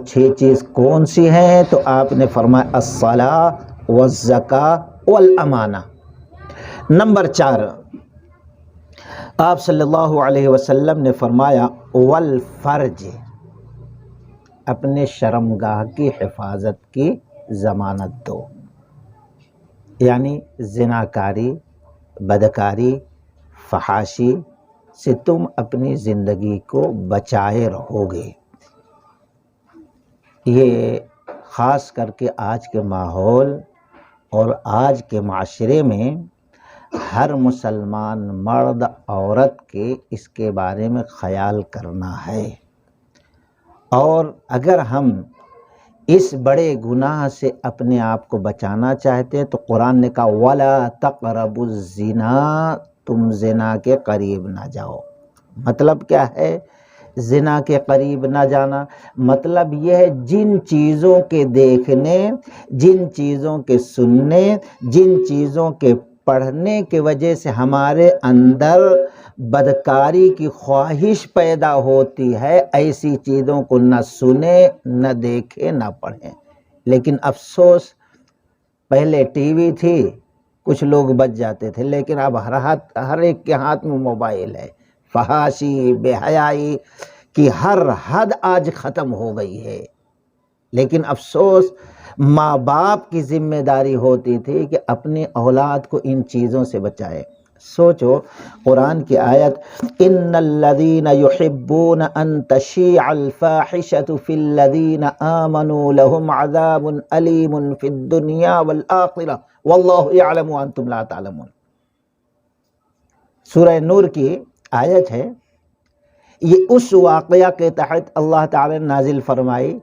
چھ چیز کون سی ہیں؟ تو آپ نے فرمایا الصلاۃ والزکاۃ والامانہ۔ نمبر 4، آپ صلی اللہ علیہ وسلم نے فرمایا والفرج، اپنے شرمگاہ کی حفاظت کی ضمانت دو، یعنی زناکاری، بدکاری، فحاشی سے تم اپنی زندگی کو بچائے رہو گے۔ یہ خاص کر کے آج کے ماحول اور آج کے معاشرے میں ہر مسلمان مرد عورت کے اس کے بارے میں خیال کرنا ہے، اور اگر ہم اس بڑے گناہ سے اپنے آپ کو بچانا چاہتے ہیں تو قرآن نے کہا وَلَا تَقْرَبُوا الزِّنَا، تم زنا کے قریب نہ جاؤ۔ مطلب کیا ہے زنا کے قریب نہ جانا؟ مطلب یہ ہے جن چیزوں کے دیکھنے، جن چیزوں کے سننے، جن چیزوں کے پڑھنے کی وجہ سے ہمارے اندر بدکاری کی خواہش پیدا ہوتی ہے، ایسی چیزوں کو نہ سنیں، نہ دیکھیں، نہ پڑھیں۔ لیکن افسوس، پہلے ٹی وی تھی، کچھ لوگ بچ جاتے تھے، لیکن اب ہر ایک کے ہاتھ میں موبائل ہے۔ فحاشی، بے حیائی کی ہر حد آج ختم ہو گئی ہے۔ لیکن افسوس، ماں باپ کی ذمہ داری ہوتی تھی کہ اپنی اولاد کو ان چیزوں سے بچائے۔ سوچو قرآن کی آیت ان الذین یحبون ان تشیع الفاحشۃ فی الذین آمنوا لهم عذاب علیم فی الدنیا والآخرہ واللہ یعلم وانتم لا تعلمون۔ سورہ نور کی آیت ہے، یہ اس واقعہ کے تحت اللہ تعالی نے نازل فرمائی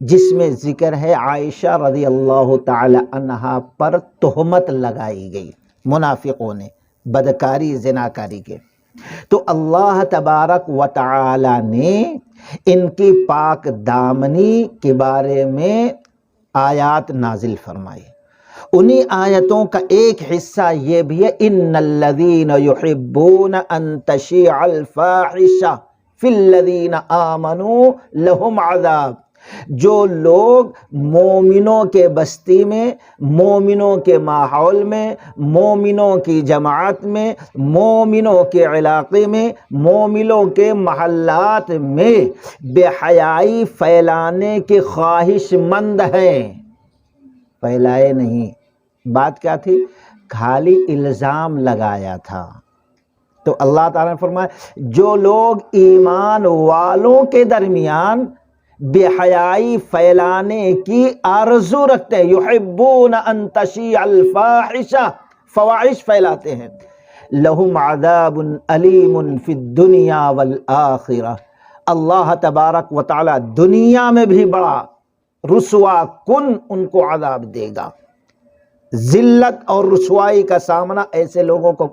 جس میں ذکر ہے عائشہ رضی اللہ تعالی عنہا پر تہمت لگائی گئی منافقوں نے، بدکاری، زناکاری کے۔ تو اللہ تبارک و تعالی نے ان کی پاک دامنی کے بارے میں آیات نازل فرمائی۔ انہی آیتوں کا ایک حصہ یہ بھی ہے ان الذین یحبون ان تشیع الفاحشہ فی الذین آمنوا لهم عذاب، جو لوگ مومنوں کے بستی میں، مومنوں کے ماحول میں، مومنوں کی جماعت میں، مومنوں کے علاقے میں، مومنوں کے محلات میں بے حیائی پھیلانے کے خواہش مند ہیں، پھیلائے نہیں۔ بات کیا تھی؟ خالی الزام لگایا تھا۔ تو اللہ تعالیٰ نے فرمایا جو لوگ ایمان والوں کے درمیان بے حیائی پھیلانے کی آرزو رکھتے ہیں، یحبون ان تشیع الفاحشہ، فواحش پھیلاتے ہیں، لہم عذاب علیم فی الدنیا والآخرہ، اللہ تبارک و تعالی دنیا میں بھی بڑا رسوا کن ان کو عذاب دے گا۔ ذلت اور رسوائی کا سامنا ایسے لوگوں کو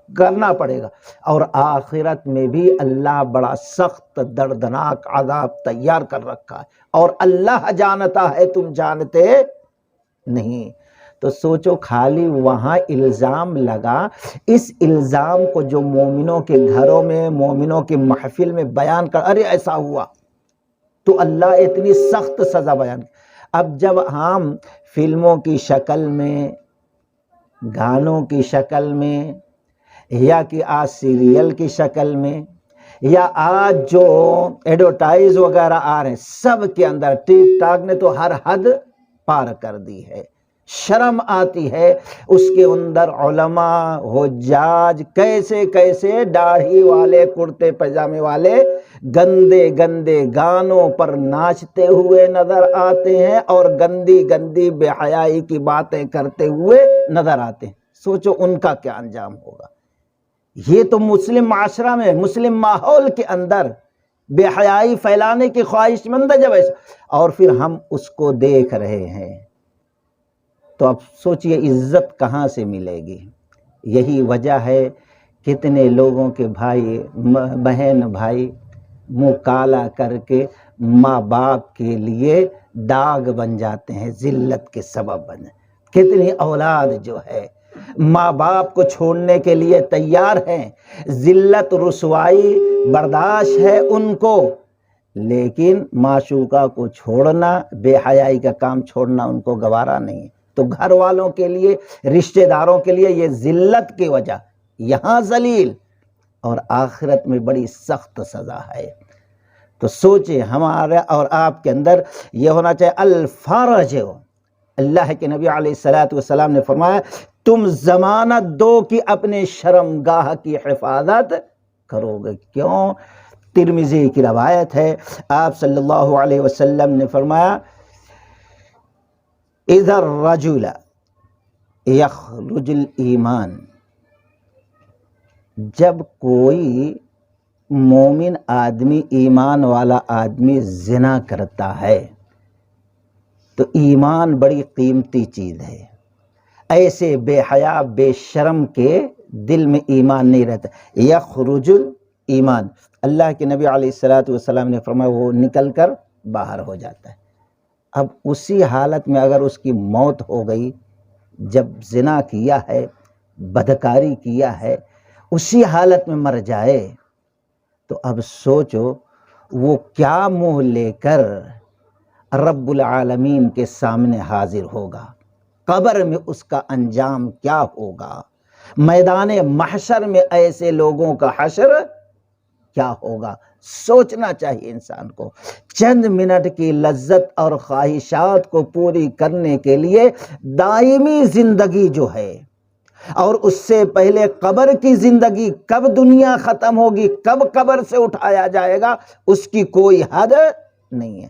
کرنا پڑے گا، اور آخرت میں بھی اللہ بڑا سخت دردناک عذاب تیار کر رکھا ہے، اور اللہ جانتا ہے، تم جانتے نہیں۔ تو سوچو خالی وہاں الزام لگا، اس الزام کو جو مومنوں کے گھروں میں، مومنوں کے محفل میں بیان کر، ارے ایسا ہوا، تو اللہ اتنی سخت سزا بیان۔ اب جب ہم فلموں کی شکل میں، گانوں کی شکل میں، یا کہ آج سیریل کی شکل میں، یا آج جو ایڈورٹائز وغیرہ آ رہے ہیں، سب کے اندر ٹک ٹاک نے تو ہر حد پار کر دی ہے۔ شرم آتی ہے اس کے اندر علماء، حجاج کیسے کیسے داڑھی والے، کرتے پاجامے والے گندے گندے گانوں پر ناچتے ہوئے نظر آتے ہیں، اور گندی گندی بے حیائی کی باتیں کرتے ہوئے نظر آتے ہیں۔ سوچو ان کا کیا انجام ہوگا۔ یہ تو مسلم معاشرہ میں، مسلم ماحول کے اندر بے حیائی پھیلانے کی خواہش مند ہے جب ایسا، اور پھر ہم اس کو دیکھ رہے ہیں، تو اب سوچئے عزت کہاں سے ملے گی۔ یہی وجہ ہے کتنے لوگوں کے بھائی، بہن بھائی منہ کالا کر کے ماں باپ کے لیے داغ بن جاتے ہیں، ذلت کے سبب بن جاتے ہیں۔ کتنی اولاد جو ہے ماں باپ کو چھوڑنے کے لیے تیار ہیں، ذلت رسوائی برداشت ہے ان کو، لیکن معشوقہ کو چھوڑنا، بے حیائی کا کام چھوڑنا ان کو گوارا نہیں ہے۔ تو گھر والوں کے لیے، رشتہ داروں کے لیے یہ ذلت کی وجہ، یہاں ذلیل اور آخرت میں بڑی سخت سزا ہے۔ تو سوچیں ہمارے اور آپ کے اندر یہ ہونا چاہیے الفرج۔ اللہ کے نبی علیہ السلام نے فرمایا تم ضمانت دو کہ اپنے شرمگاہ کی حفاظت کرو گے۔ کیوں؟ ترمذی کی روایت ہے، آپ صلی اللہ علیہ وسلم نے فرمایا اذا الرجل یخرج الایمان، جب کوئی مومن آدمی، ایمان والا آدمی زنا کرتا ہے تو ایمان بڑی قیمتی چیز ہے، ایسے بے حیا بے شرم کے دل میں ایمان نہیں رہتا۔ یخرج الایمان، اللہ کے نبی علیہ السلام نے فرمایا وہ نکل کر باہر ہو جاتا ہے۔ اب اسی حالت میں اگر اس کی موت ہو گئی، جب زنا کیا ہے، بدکاری کیا ہے، اسی حالت میں مر جائے تو اب سوچو وہ کیا منہ لے کر رب العالمین کے سامنے حاضر ہوگا، قبر میں اس کا انجام کیا ہوگا، میدان محشر میں ایسے لوگوں کا حشر کیا ہوگا۔ سوچنا چاہیے انسان کو۔ چند منٹ کی لذت اور خواہشات کو پوری کرنے کے لیے دائمی زندگی جو ہے، اور اس سے پہلے قبر کی زندگی، کب دنیا ختم ہوگی، کب قبر سے اٹھایا جائے گا، اس کی کوئی حد نہیں ہے۔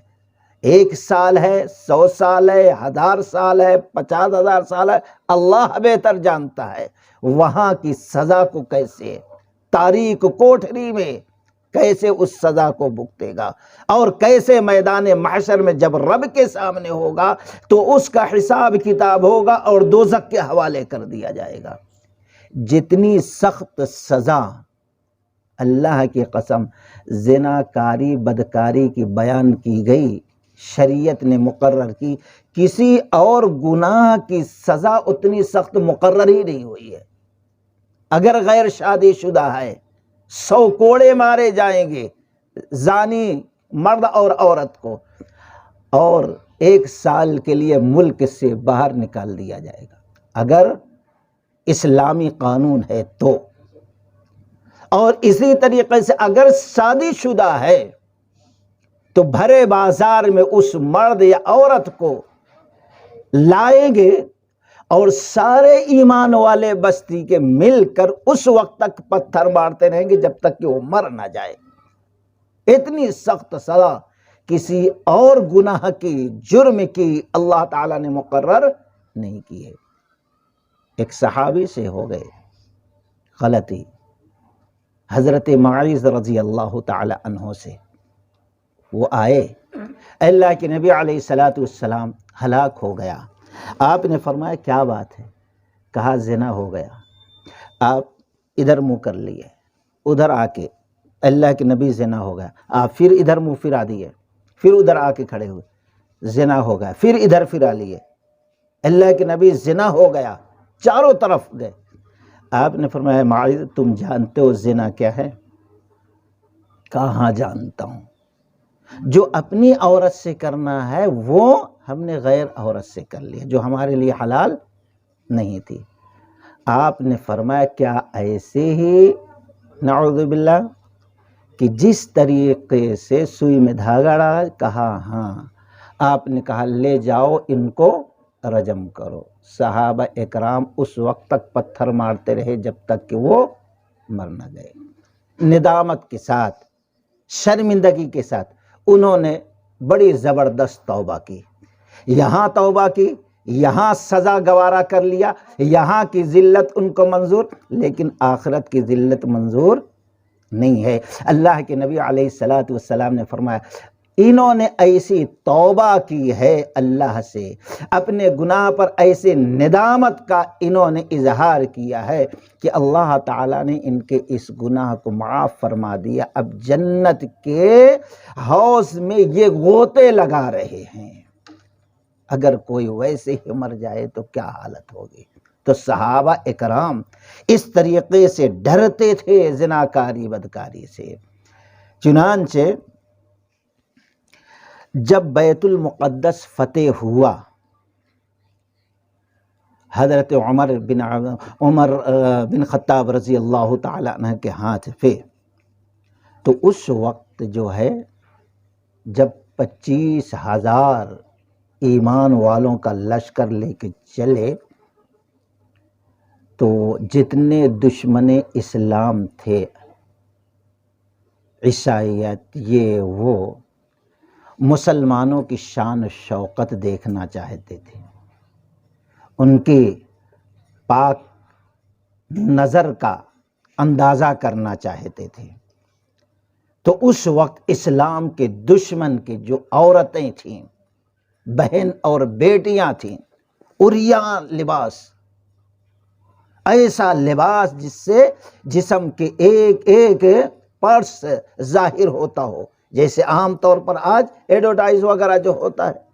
1 سال ہے، 100 سال ہے، 1000 سال ہے، 50,000 سال ہے، اللہ بہتر جانتا ہے۔ وہاں کی سزا کو کیسے، تاریک کوٹھری میں کیسے اس سزا کو بھگتے گا، اور کیسے میدان محشر میں جب رب کے سامنے ہوگا تو اس کا حساب کتاب ہوگا اور دوزخ کے حوالے کر دیا جائے گا۔ جتنی سخت سزا، اللہ کی قسم، زنا کاری بدکاری کی بیان کی گئی، شریعت نے مقرر کی، کسی اور گناہ کی سزا اتنی سخت مقرر ہی نہیں ہوئی ہے۔ اگر غیر شادی شدہ ہے 100 کوڑے مارے جائیں گے زانی مرد اور عورت کو، اور 1 سال کے لیے ملک سے باہر نکال دیا جائے گا اگر اسلامی قانون ہے تو۔ اور اسی طریقے سے اگر شادی شدہ ہے تو بھرے بازار میں اس مرد یا عورت کو لائیں گے اور سارے ایمان والے بستی کے مل کر اس وقت تک پتھر مارتے رہیں گے جب تک کہ وہ مر نہ جائے۔ اتنی سخت سزا کسی اور گناہ کی، جرم کی اللہ تعالیٰ نے مقرر نہیں کی ہے۔ ایک صحابی سے ہو گئے غلطی، حضرت معاذ رضی اللہ تعالی عنہ سے۔ وہ آئے، اللہ کے نبی علیہ السلام ہلاک ہو گیا۔ آپ نے فرمایا کیا بات ہے؟ کہا زنا ہو گیا۔ آپ ادھر منہ کر لیے، ادھر آ کے اللہ کے نبی زنا ہو گیا۔ آپ پھر ادھر منہ پھرا دیے، پھر ادھر آ کے کھڑے ہوئے، زنا ہو گیا، پھر ادھر پھرا لیے، اللہ کے نبی زنا ہو گیا، چاروں طرف گئے۔ آپ نے فرمایا معاذ تم جانتے ہو زنا کیا ہے؟ کہاں جانتا ہوں، جو اپنی عورت سے کرنا ہے وہ ہم نے غیر عورت سے کر لیا جو ہمارے لیے حلال نہیں تھی۔ آپ نے فرمایا کیا ایسے ہی نعوذ باللہ کہ جس طریقے سے سوئی میں دھاگا ڈالا؟ کہا ہاں۔ آپ نے کہا لے جاؤ ان کو رجم کرو۔ صحابہ اکرام اس وقت تک پتھر مارتے رہے جب تک کہ وہ مر نہ گئے۔ ندامت کے ساتھ، شرمندگی کے ساتھ انہوں نے بڑی زبردست توبہ کی، یہاں توبہ کی، یہاں سزا گوارا کر لیا، یہاں کی ذلت ان کو منظور، لیکن آخرت کی ذلت منظور نہیں ہے۔ اللہ کے نبی علیہ السلام نے فرمایا انہوں نے ایسی توبہ کی ہے اللہ سے، اپنے گناہ پر ایسے ندامت کا انہوں نے اظہار کیا ہے کہ اللہ تعالیٰ نے ان کے اس گناہ کو معاف فرما دیا۔ اب جنت کے حوض میں یہ غوطے لگا رہے ہیں۔ اگر کوئی ویسے ہی مر جائے تو کیا حالت ہوگی؟ تو صحابہ اکرام اس طریقے سے ڈرتے تھے زناکاری بدکاری سے۔ چنانچہ جب بیت المقدس فتح ہوا حضرت عمر بن خطاب رضی اللہ تعالی عنہ کے ہاتھ پہ، تو اس وقت جو ہے جب 25,000 ایمان والوں کا لشکر لے کے چلے، تو جتنے دشمن اسلام تھے، عیسائیت یہ وہ، مسلمانوں کی شان و شوکت دیکھنا چاہتے تھے، ان کی پاک نظر کا اندازہ کرنا چاہتے تھے۔ تو اس وقت اسلام کے دشمن کی جو عورتیں تھیں، بہن اور بیٹیاں تھیں، عریان لباس، ایسا لباس جس سے جسم کے ایک ایک پارٹس ظاہر ہوتا ہو، جیسے عام طور پر آج ایڈورٹائز وغیرہ جو ہوتا ہے،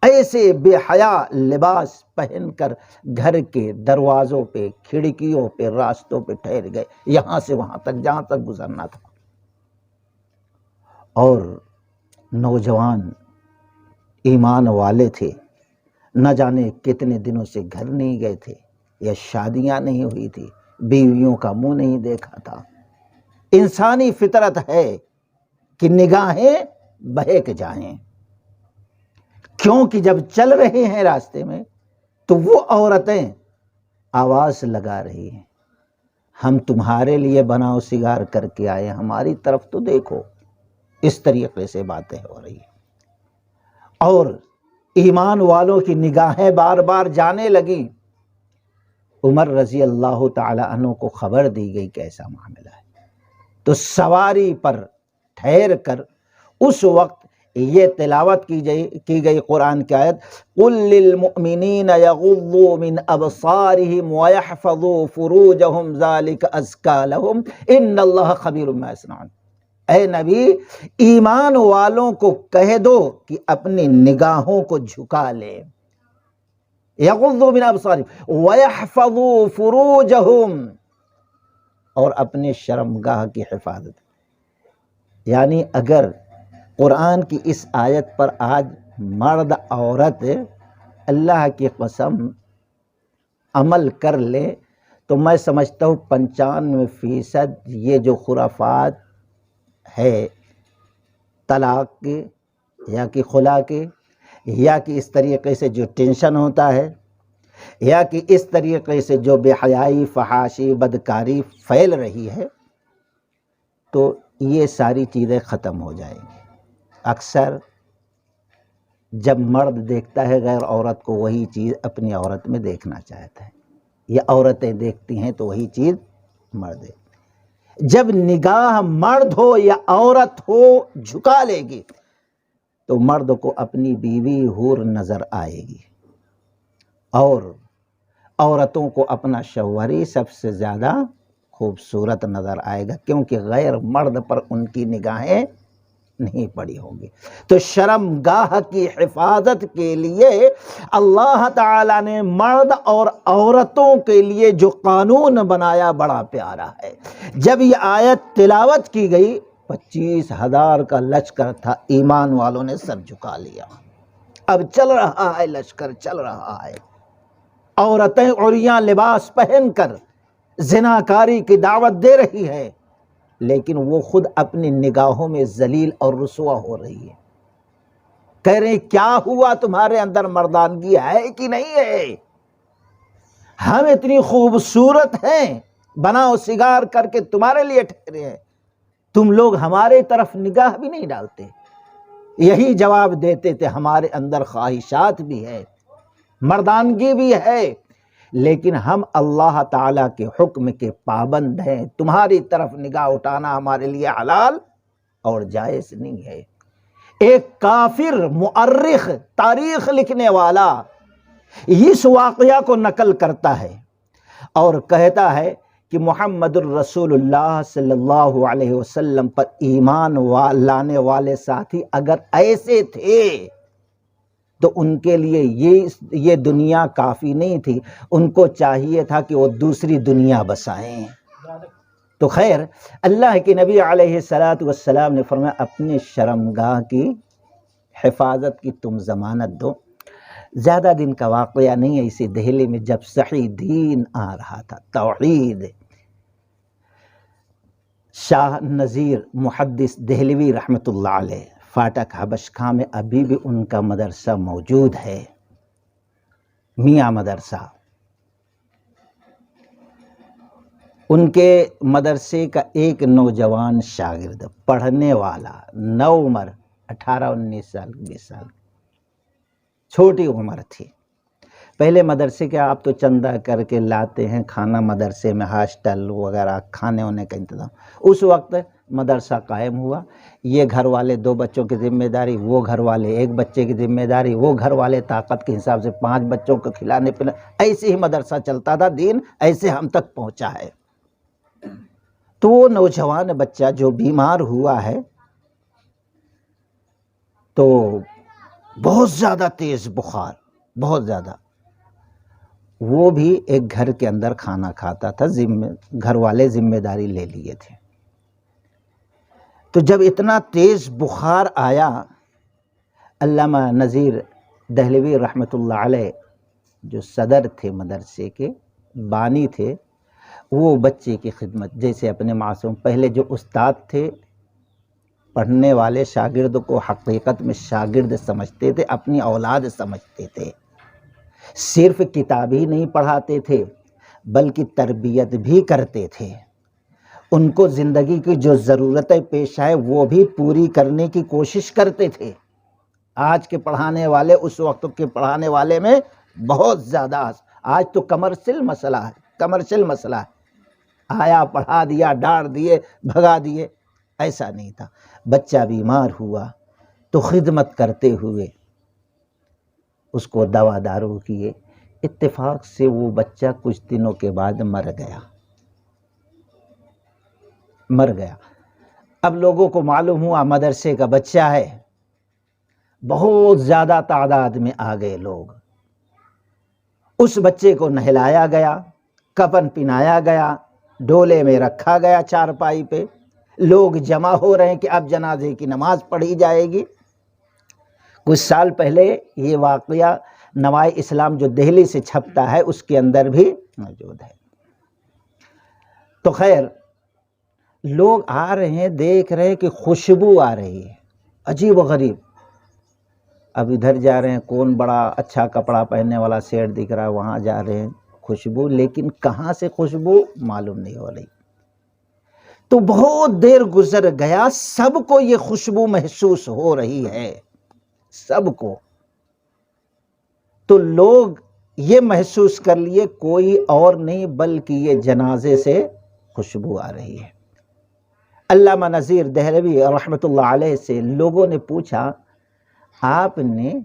ایسے بے حیا لباس پہن کر گھر کے دروازوں پہ، کھڑکیوں پہ، راستوں پہ ٹھہر گئے، یہاں سے وہاں تک جہاں تک گزرنا تھا۔ اور نوجوان ایمان والے تھے، نہ جانے کتنے دنوں سے گھر نہیں گئے تھے، یا شادیاں نہیں ہوئی تھی، بیویوں کا منہ نہیں دیکھا تھا۔ انسانی فطرت ہے کہ نگاہیں بہک جائیں، کیونکہ جب چل رہے ہیں راستے میں تو وہ عورتیں آواز لگا رہی ہیں، ہم تمہارے لیے بناؤ سگار کر کے آئے، ہماری طرف تو دیکھو۔ اس طریقے سے باتیں ہو رہی ہیں، اور ایمان والوں کی نگاہیں بار بار جانے لگیں۔ عمر رضی اللہ تعالی عنہ کو خبر دی گئی کہ ایسا معاملہ ہے، تو سواری پر ٹھہر کر اس وقت یہ تلاوت کی گئی قرآن کی آیت، قُل لِّلْمُؤْمِنِينَ يَغُضُّوا مِنْ أَبْصَارِهِمْ وَيَحْفَظُوا فُرُوجَهُمْ ذَلِكَ أَزْكَىٰ لَهُمْ إِنَّ اللَّهَ خَبِيرٌ بِمَا يَصْنَعُونَ۔ اے نبی، ایمان والوں کو کہہ دو کہ اپنی نگاہوں کو جھکا لے، یغضوا من ابصارہم ویحفظوا فروجہم، اور اپنے شرمگاہ کی حفاظت۔ یعنی اگر قرآن کی اس آیت پر آج مرد عورت اللہ کی قسم عمل کر لے تو میں سمجھتا ہوں 95% یہ جو خرافات ہے طلاق کے یا کہ خلا کے، یا کہ اس طریقے سے جو ٹینشن ہوتا ہے، یا کہ اس طریقے سے جو بے حیائی، فحاشی، بدکاری پھیل رہی ہے، تو یہ ساری چیزیں ختم ہو جائیں گی۔ اکثر جب مرد دیکھتا ہے غیر عورت کو، وہی چیز اپنی عورت میں دیکھنا چاہتا ہے، یا عورتیں دیکھتی ہیں تو وہی چیز مرد دیکھتا ہے۔ جب نگاہ مرد ہو یا عورت ہو جھکا لے گی تو مرد کو اپنی بیوی حور نظر آئے گی، اور عورتوں کو اپنا شوہری سب سے زیادہ خوبصورت نظر آئے گا، کیونکہ غیر مرد پر ان کی نگاہیں نہیں پڑی ہوں گی۔ تو شرمگاہ کی حفاظت کے لیے اللہ تعالیٰ نے مرد اور عورتوں کے لیے جو قانون بنایا بڑا پیارا ہے۔ جب یہ آیت تلاوت کی گئی، 25,000 کا لشکر تھا، ایمان والوں نے سر جھکا لیا۔ اب چل رہا ہے لشکر، چل رہا ہے، عورتیں عریاں لباس پہن کر زناکاری کی دعوت دے رہی ہے، لیکن وہ خود اپنی نگاہوں میں ذلیل اور رسوا ہو رہی ہے۔ کہہ رہے کیا ہوا، تمہارے اندر مردانگی ہے کہ نہیں ہے؟ ہم اتنی خوبصورت ہیں، بناؤ سگار کر کے تمہارے لیے ٹھہرے ہیں، تم لوگ ہمارے طرف نگاہ بھی نہیں ڈالتے۔ یہی جواب دیتے تھے، ہمارے اندر خواہشات بھی ہے، مردانگی بھی ہے، لیکن ہم اللہ تعالیٰ کے حکم کے پابند ہیں، تمہاری طرف نگاہ اٹھانا ہمارے لیے حلال اور جائز نہیں ہے۔ ایک کافر مؤرخ، تاریخ لکھنے والا اس واقعہ کو نقل کرتا ہے اور کہتا ہے کہ محمد الرسول اللہ صلی اللہ علیہ وسلم پر ایمان لانے والے ساتھی اگر ایسے تھے تو ان کے لیے یہ دنیا کافی نہیں تھی، ان کو چاہیے تھا کہ وہ دوسری دنیا بسائیں۔ تو خیر، اللہ کے نبی علیہ الصلوۃ والسلام نے فرمایا اپنے شرمگاہ کی حفاظت کی تم ضمانت دو۔ زیادہ دن کا واقعہ نہیں ہے، اسی دہلی میں جب صحیح دین آ رہا تھا، توحید، شاہ نذیر محدث دہلوی رحمۃ اللہ علیہ فاٹک حبش خاں میں ابھی بھی ان کا مدرسہ موجود ہے، میاں مدرسہ۔ ان کے مدرسے کا ایک نوجوان شاگرد پڑھنے والا، نوعمر 18-19 سال 20 سال، چھوٹی عمر تھی۔ پہلے مدرسے کے آپ تو چندہ کر کے لاتے ہیں، کھانا مدرسے میں ہاسٹل وغیرہ کھانے ہونے کا انتظام۔ اس وقت مدرسہ قائم ہوا، یہ گھر والے 2 بچوں کی ذمہ داری، وہ گھر والے 1 بچے کی ذمہ داری، وہ گھر والے طاقت کے حساب سے 5 بچوں کو کھلانے پلانے، ایسے ہی مدرسہ چلتا تھا، دین ایسے ہم تک پہنچا ہے۔ تو وہ نوجوان بچہ جو بیمار ہوا ہے، تو بہت زیادہ تیز بخار، بہت زیادہ، وہ بھی ایک گھر کے اندر کھانا کھاتا تھا، گھر والے ذمہ داری لے لیے تھے۔ تو جب اتنا تیز بخار آیا، علامہ نذیر دہلوی رحمۃ اللہ علیہ جو صدر تھے مدرسے کے، بانی تھے، وہ بچے کی خدمت، جیسے اپنے معصوم، پہلے جو استاد تھے پڑھنے والے شاگرد کو حقیقت میں شاگرد سمجھتے تھے، اپنی اولاد سمجھتے تھے، صرف کتاب ہی نہیں پڑھاتے تھے بلکہ تربیت بھی کرتے تھے، ان کو زندگی کی جو ضرورتیں پیش آئے وہ بھی پوری کرنے کی کوشش کرتے تھے۔ آج کے پڑھانے والے اس وقت کے پڑھانے والے میں بہت زیادہ، آج تو کمرشل مسئلہ ہے، کمرشل مسئلہ ہے، آیا پڑھا دیا، ڈانٹ دیے، بھگا دیے، ایسا نہیں تھا۔ بچہ بیمار ہوا تو خدمت کرتے ہوئے اس کو دوا دارو کیے، اتفاق سے وہ بچہ کچھ دنوں کے بعد مر گیا۔ اب لوگوں کو معلوم ہوا مدرسے کا بچہ ہے، بہت زیادہ تعداد میں آ گئے لوگ، اس بچے کو نہلایا گیا، کفن پہنایا گیا، ڈولے میں رکھا گیا چارپائی پہ، لوگ جمع ہو رہے ہیں کہ اب جنازے کی نماز پڑھی جائے گی۔ کچھ سال پہلے یہ واقعہ نوائے اسلام جو دہلی سے چھپتا ہے اس کے اندر بھی موجود ہے۔ تو خیر، لوگ آ رہے ہیں، دیکھ رہے ہیں کہ خوشبو آ رہی ہے، عجیب و غریب۔ اب ادھر جا رہے ہیں، کون بڑا اچھا کپڑا پہننے والا سیٹ دکھ رہا ہے، وہاں جا رہے ہیں، خوشبو، لیکن کہاں سے خوشبو معلوم نہیں ہو رہی۔ تو بہت دیر گزر گیا، سب کو یہ خوشبو محسوس ہو رہی ہے، سب کو۔ تو لوگ یہ محسوس کر لیے کوئی اور نہیں بلکہ یہ جنازے سے خوشبو آ رہی ہے۔ علامہ نذیر دہلوی رحمۃ اللہ علیہ سے لوگوں نے پوچھا، آپ نے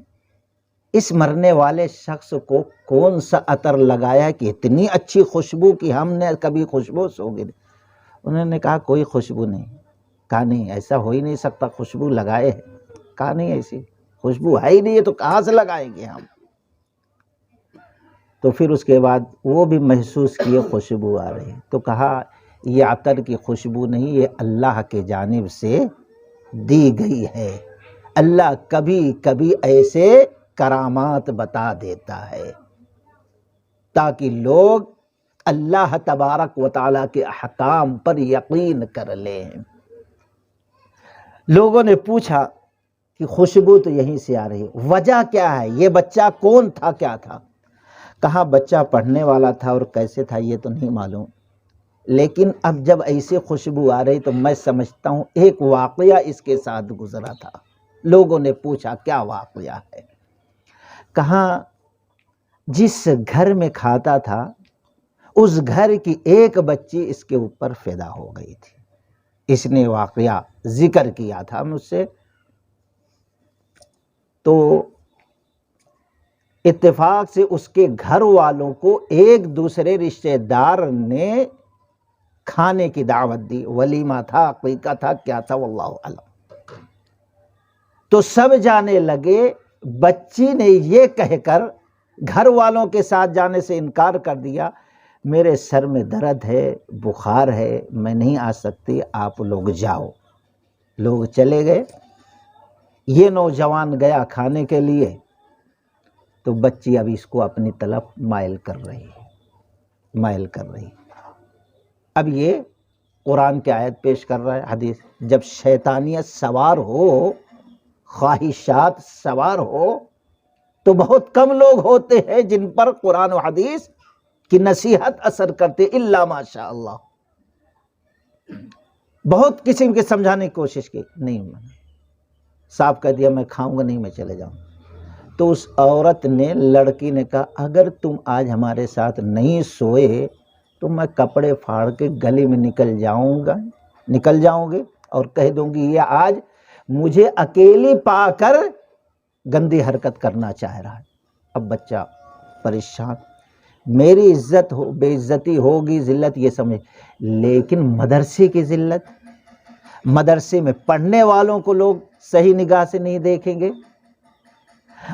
اس مرنے والے شخص کو کون سا عطر لگایا کہ اتنی اچھی خوشبو کی ہم نے کبھی خوشبو سوگی؟ انہوں نے کہا کوئی خوشبو نہیں۔ کہا نہیں، ایسا ہو ہی نہیں سکتا، خوشبو لگائے ہے۔ کہا نہیں، ایسی خوشبو ہے ہی نہیں، تو کہاں سے لگائیں گے ہم؟ تو پھر اس کے بعد وہ بھی محسوس کیے خوشبو آ رہی ہے، تو کہا یہ عطر کی خوشبو نہیں، یہ اللہ کے جانب سے دی گئی ہے۔ اللہ کبھی کبھی ایسے کرامات بتا دیتا ہے تاکہ لوگ اللہ تبارک و تعالیٰ کے احکام پر یقین کر لیں۔ لوگوں نے پوچھا کہ خوشبو تو یہیں سے آ رہی ہے، وجہ کیا ہے؟ یہ بچہ کون تھا، کیا تھا؟ کہا بچہ پڑھنے والا تھا، اور کیسے تھا یہ تو نہیں معلوم، لیکن اب جب ایسی خوشبو آ رہی تو میں سمجھتا ہوں ایک واقعہ اس کے ساتھ گزرا تھا۔ لوگوں نے پوچھا کیا واقعہ ہے؟ کہا جس گھر میں کھاتا تھا اس گھر کی ایک بچی اس کے اوپر فدا ہو گئی تھی۔ اس نے واقعہ ذکر کیا تھا مجھ سے، تو اتفاق سے اس کے گھر والوں کو ایک دوسرے رشتہ دار نے کھانے کی دعوت دی، ولیمہ تھا، عقیقہ تھا، کیا تھا واللہ اعلم۔ تو سب جانے لگے، بچی نے یہ کہہ کر گھر والوں کے ساتھ جانے سے انکار کر دیا، میرے سر میں درد ہے، بخار ہے، میں نہیں آ سکتی، آپ لوگ جاؤ۔ لوگ چلے گئے، یہ نوجوان گیا کھانے کے لیے تو بچی اب اس کو اپنی طرف مائل کر رہی ہے. اب یہ قرآن کی آیت پیش کر رہا ہے، حدیث. جب شیطانیت سوار ہو، خواہشات سوار ہو، تو بہت کم لوگ ہوتے ہیں جن پر قرآن و حدیث کی نصیحت اثر کرتے، الا ماشاء اللہ. بہت قسم کے سمجھانے کی کوشش کی، نہیں، صاف کہہ دیا میں کھاؤں گا نہیں، میں چلے جاؤں. تو اس عورت نے، لڑکی نے کہا اگر تم آج ہمارے ساتھ نہیں سوئے تو میں کپڑے پھاڑ کے گلی میں نکل جاؤں گی اور کہہ دوں گی یہ آج مجھے اکیلی پا کر گندی حرکت کرنا چاہ رہا ہے. اب بچہ پریشان، میری عزت ہو، بے عزتی ہوگی، ذلت یہ سمجھ، لیکن مدرسے کی ذلت، مدرسے میں پڑھنے والوں کو لوگ صحیح نگاہ سے نہیں دیکھیں گے،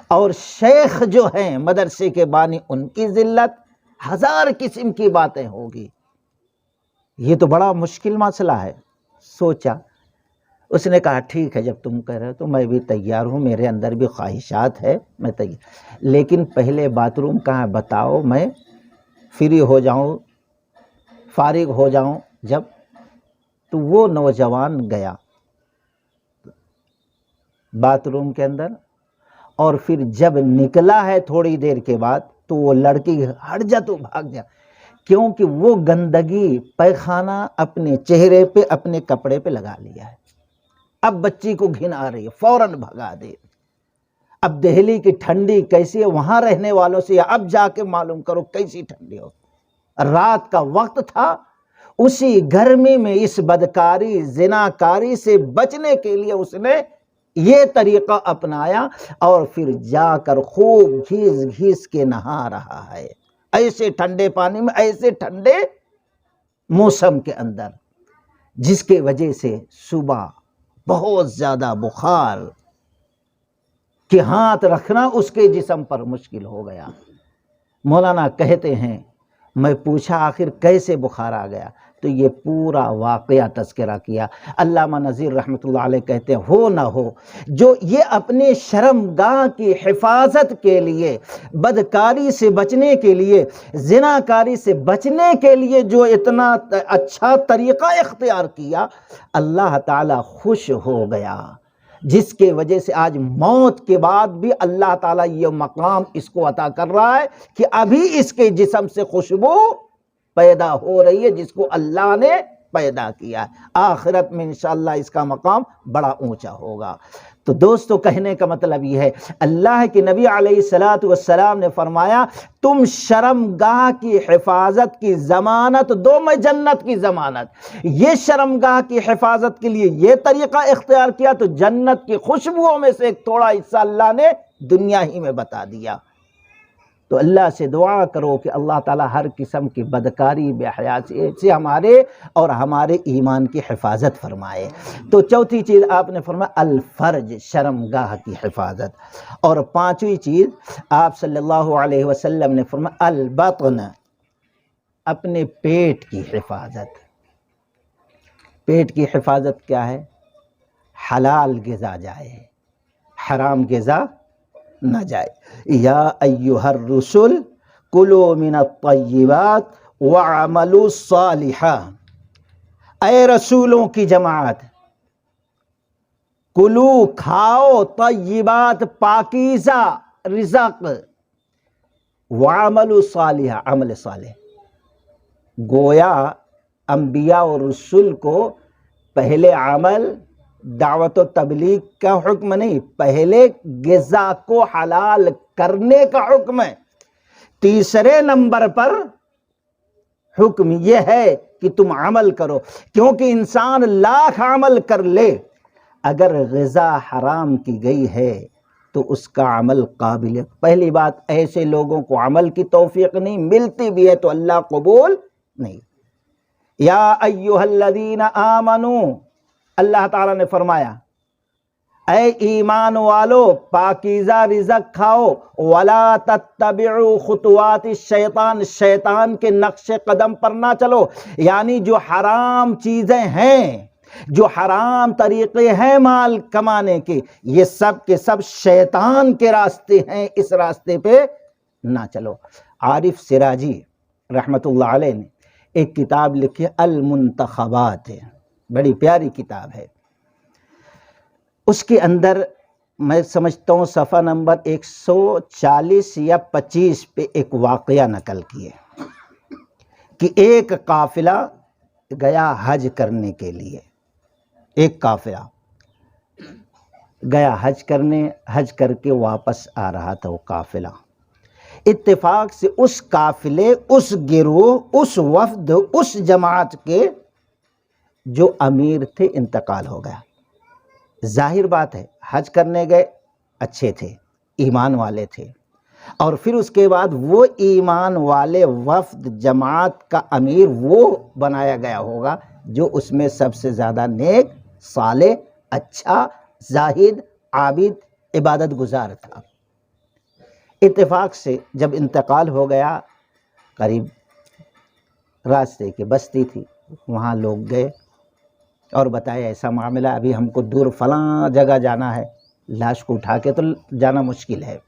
اور شیخ جو ہیں مدرسے کے بانی ان کی ذلت، ہزار قسم کی باتیں ہوگی. یہ تو بڑا مشکل مسئلہ ہے. سوچا، اس نے کہا ٹھیک ہے جب تم کہہ رہے ہو تو میں بھی تیار ہوں، میرے اندر بھی خواہشات ہے، میں تیار، لیکن پہلے باتھ روم کہاں بتاؤ، میں فری ہو جاؤں، فارغ ہو جاؤں جب. تو وہ نوجوان گیا باتھ روم کے اندر، اور پھر جب نکلا ہے تھوڑی دیر کے بعد تو وہ لڑکی ہٹ جا تو بھاگ جا، کیونکہ وہ گندگی پیخانہ اپنے چہرے پہ، اپنے کپڑے پہ لگا لیا ہے. اب بچی کو گھن آ رہی ہے، فوراً بھگا دے. اب دہلی کی ٹھنڈی کیسی ہے، وہاں رہنے والوں سے اب جا کے معلوم کرو کیسی ٹھنڈی ہو. رات کا وقت تھا، اسی گرمی میں اس بدکاری زناکاری سے بچنے کے لیے اس نے یہ طریقہ اپنایا، اور پھر جا کر خوب گھیس گھیس کے نہا رہا ہے، ایسے ٹھنڈے پانی میں، ایسے ٹھنڈے موسم کے اندر، جس کے وجہ سے صبح بہت زیادہ بخار کہ ہاتھ رکھنا اس کے جسم پر مشکل ہو گیا. مولانا کہتے ہیں میں پوچھا آخر کیسے بخار آ گیا، تو یہ پورا واقعہ تذکرہ کیا. علامہ نذیر رحمۃ اللہ علیہ کہتے ہیں ہو نہ ہو جو یہ اپنے شرمگاہ کی حفاظت کے لیے، بدکاری سے بچنے کے لیے، زناکاری سے بچنے کے لیے جو اتنا اچھا طریقہ اختیار کیا، اللہ تعالیٰ خوش ہو گیا، جس کے وجہ سے آج موت کے بعد بھی اللہ تعالیٰ یہ مقام اس کو عطا کر رہا ہے کہ ابھی اس کے جسم سے خوشبو پیدا ہو رہی ہے، جس کو اللہ نے پیدا کیا ہے. آخرت میں انشاءاللہ اس کا مقام بڑا اونچا ہوگا. تو دوستو کہنے کا مطلب یہ ہے، اللہ کے نبی علیہ السلام نے فرمایا تم شرمگاہ کی حفاظت کی ضمانت دو، میں جنت کی ضمانت. یہ شرمگاہ کی حفاظت کے لیے یہ طریقہ اختیار کیا تو جنت کی خوشبوؤں میں سے ایک تھوڑا حصہ اللہ نے دنیا ہی میں بتا دیا. تو اللہ سے دعا کرو کہ اللہ تعالیٰ ہر قسم کی بدکاری، بے حیائی سے ہمارے اور ہمارے ایمان کی حفاظت فرمائے. تو چوتھی چیز آپ نے فرمایا الفرج، شرمگاہ کی حفاظت. اور پانچویں چیز آپ صلی اللہ علیہ وسلم نے فرمایا البطن، اپنے پیٹ کی حفاظت. پیٹ کی حفاظت کیا ہے؟ حلال غذا جائے، حرام غذا نہ جائے. یا ایھا الرسل کلوا من الطیبات وعملوا صالحا، اے رسولوں کی جماعت، کلو کھاؤ، طیبات پاکیزہ رزق، وعملوا صالحا عمل صالح. گویا انبیاء اور رسول کو پہلے عمل، دعوت و تبلیغ کا حکم نہیں، پہلے غذا کو حلال کرنے کا حکم ہے. تیسرے نمبر پر حکم یہ ہے کہ تم عمل کرو، کیونکہ انسان لاکھ عمل کر لے، اگر غذا حرام کی گئی ہے تو اس کا عمل قابل ہے. پہلی بات، ایسے لوگوں کو عمل کی توفیق نہیں ملتی، بھی ہے تو اللہ قبول نہیں. یا ایھا الذین آمنو، اللہ تعالیٰ نے فرمایا اے ایمان والو پاکیزہ رزق کھاؤ، ولا تتبعوا خطوات الشیطان، شیطان کے نقش قدم پر نہ چلو. یعنی جو حرام چیزیں ہیں جو حرام طریقے ہیں مال کمانے کے، یہ سب کے سب شیطان کے راستے ہیں، اس راستے پہ نہ چلو۔ عارف سراجی رحمت اللہ علیہ نے ایک کتاب لکھی المنتخبات، ہے بڑی پیاری کتاب ہے۔ اس کے اندر میں سمجھتا ہوں صفحہ نمبر 140 یا 25 پہ ایک واقعہ نقل کیے کہ ایک قافلہ گیا حج کرنے کے لیے، ایک قافلہ گیا حج کرنے، حج کر کے واپس آ رہا تھا وہ قافلہ، اتفاق سے اس قافلے، اس گروہ، اس وفد، اس جماعت کے جو امیر تھے انتقال ہو گیا۔ ظاہر بات ہے حج کرنے گئے، اچھے تھے، ایمان والے تھے، اور پھر اس کے بعد وہ ایمان والے وفد جماعت کا امیر وہ بنایا گیا ہوگا جو اس میں سب سے زیادہ نیک، صالح، اچھا، زاہد، عابد، عبادت گزار تھا۔ اتفاق سے جب انتقال ہو گیا، قریب راستے کی بستی تھی، وہاں لوگ گئے اور بتایا ایسا معاملہ، ابھی ہم کو دور فلاں جگہ جانا ہے، لاش کو اٹھا کے تو جانا مشکل ہے،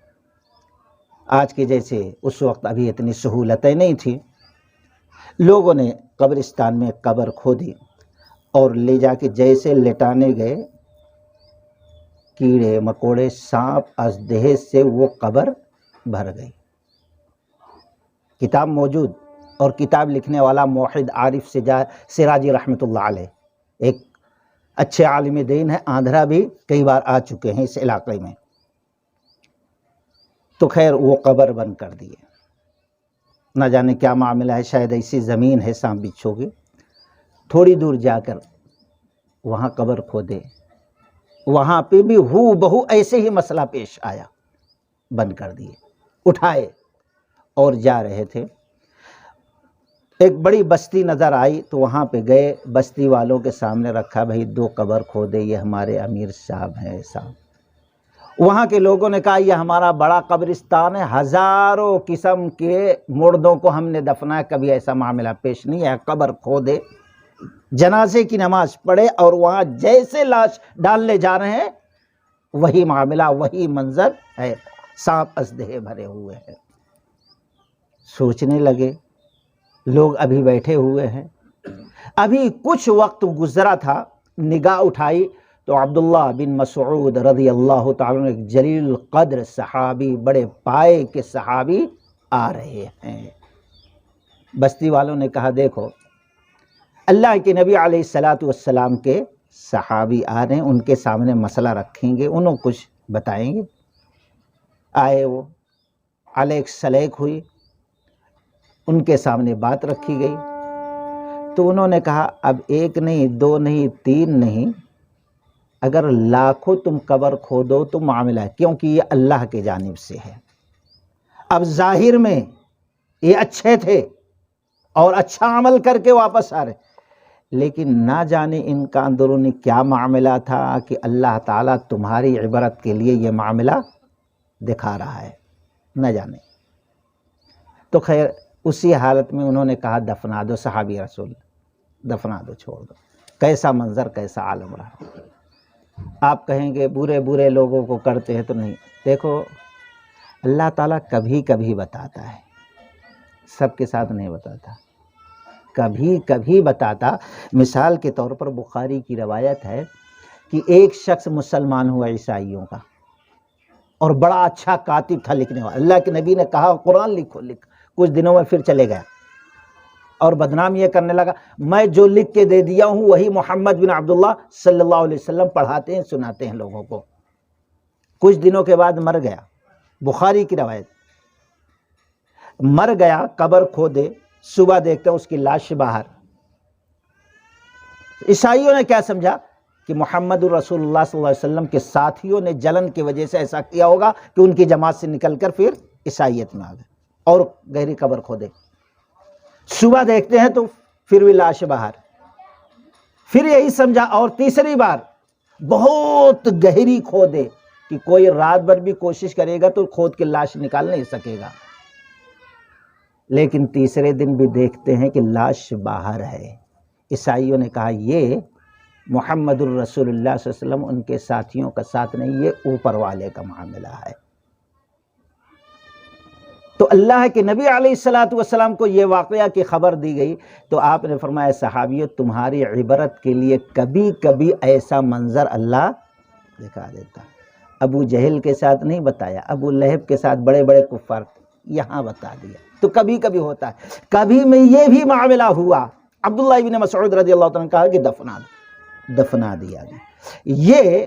آج کے جیسے اس وقت ابھی اتنی سہولتیں نہیں تھیں۔ لوگوں نے قبرستان میں قبر کھودی اور لے جا کے جیسے لٹانے گئے، کیڑے مکوڑے، سانپ، اژدہے سے وہ قبر بھر گئی۔ کتاب موجود، اور کتاب لکھنے والا موحد عارف سراجی رحمت اللہ علیہ، ایک اچھے عالم دین ہے، آندھرا بھی کئی بار آ چکے ہیں اس علاقے میں۔ تو خیر وہ قبر بند کر دیے، نہ جانے کیا معاملہ ہے، شاید ایسی زمین ہے سانپ بچھو کی۔ تھوڑی دور جا کر وہاں قبر کھودے، وہاں پہ بھی ہو بہو ایسے ہی مسئلہ پیش آیا، بند کر دیے، اٹھائے اور جا رہے تھے۔ ایک بڑی بستی نظر آئی تو وہاں پہ گئے، بستی والوں کے سامنے رکھا، بھئی 2 قبر کھودے، یہ ہمارے امیر صاحب ہیں صاحب۔ وہاں کے لوگوں نے کہا یہ ہمارا بڑا قبرستان ہے، ہزاروں قسم کے مردوں کو ہم نے دفنایا، کبھی ایسا معاملہ پیش نہیں ہے، قبر کھودے، جنازے کی نماز پڑھے، اور وہاں جیسے لاش ڈالنے جا رہے ہیں وہی معاملہ، وہی منظر ہے، سانپ اژدہے بھرے ہوئے ہیں۔ سوچنے لگے، لوگ ابھی بیٹھے ہوئے ہیں، ابھی کچھ وقت گزرا تھا، نگاہ اٹھائی تو عبداللہ بن مسعود رضی اللہ تعالیٰ عنہ، ایک جلیل القدر صحابی، بڑے پائے کے صحابی آ رہے ہیں۔ بستی والوں نے کہا دیکھو اللہ کے نبی علیہ السلام کے صحابی آ رہے ہیں، ان کے سامنے مسئلہ رکھیں گے، انہوں کچھ بتائیں گے۔ آئے وہ، علیک سلیک ہوئی، ان کے سامنے بات رکھی گئی تو انہوں نے کہا اب 1 نہیں 2 نہیں 3 نہیں، اگر لاکھوں تم قبر کھودو تو معاملہ ہے، کیونکہ یہ اللہ کی جانب سے ہے۔ اب ظاہر میں یہ اچھے تھے اور اچھا عمل کر کے واپس آ رہے، لیکن نہ جانے ان کا اندرونی کیا معاملہ تھا کہ اللہ تعالیٰ تمہاری عبرت کے لیے یہ معاملہ دکھا رہا ہے، نہ جانے۔ تو خیر اسی حالت میں انہوں نے کہا دفنا دو، صحابی رسول دفنا دو، چھوڑ دو۔ کیسا منظر، کیسا عالم رہا۔ آپ کہیں گے برے لوگوں کو کرتے ہیں تو نہیں، دیکھو اللہ تعالیٰ کبھی کبھی بتاتا ہے، سب کے ساتھ نہیں بتاتا، کبھی کبھی بتاتا۔ مثال کے طور پر بخاری کی روایت ہے کہ ایک شخص مسلمان ہوا عیسائیوں کا، اور بڑا اچھا کاتب تھا، لکھنے والا، اللہ کے نبی نے کہا قرآن لکھو، کچھ دنوں میں پھر چلے گیا اور بدنام یہ کرنے لگا، میں جو لکھ کے دے دیا ہوں وہی محمد بن عبداللہ صلی اللہ علیہ وسلم پڑھاتے ہیں، سناتے ہیں لوگوں کو۔ کچھ دنوں کے بعد مر گیا، بخاری کی روایت، مر گیا، قبر کھودے، صبح دیکھتے اس کی لاش باہر۔ عیسائیوں نے کیا سمجھا کہ محمد رسول اللہ صلی اللہ علیہ وسلم کے ساتھیوں نے جلن کی وجہ سے ایسا کیا ہوگا کہ ان کی جماعت سے نکل کر پھر عیسائیت میں آ گئے اور گہری قبر کھودے۔ صبح دیکھتے ہیں تو پھر بھی لاش باہر، پھر یہی سمجھا، اور تیسری بار بہت گہری کھودے کہ کوئی رات بھر بھی کوشش کرے گا تو کھود کے لاش نکال نہیں سکے گا، لیکن تیسرے دن بھی دیکھتے ہیں کہ لاش باہر ہے۔ عیسائیوں نے کہا یہ محمد الرسول اللہ صلی اللہ علیہ وسلم ان کے ساتھیوں کا ساتھ نہیں، یہ اوپر والے کا معاملہ ہے۔ تو اللہ کے نبی علیہ الصلوۃ والسلام کو یہ واقعہ کی خبر دی گئی تو آپ نے فرمایا صحابیو تمہاری عبرت کے لیے کبھی کبھی ایسا منظر اللہ دکھا دیتا۔ ابو جہل کے ساتھ نہیں بتایا، ابو لہب کے ساتھ بڑے بڑے کفار یہاں بتا دیا، تو کبھی کبھی ہوتا ہے۔ کبھی میں یہ بھی معاملہ ہوا، عبداللہ ابن مسعود رضی اللہ عنہ نے کہا کہ دفنا دیا گیا۔ یہ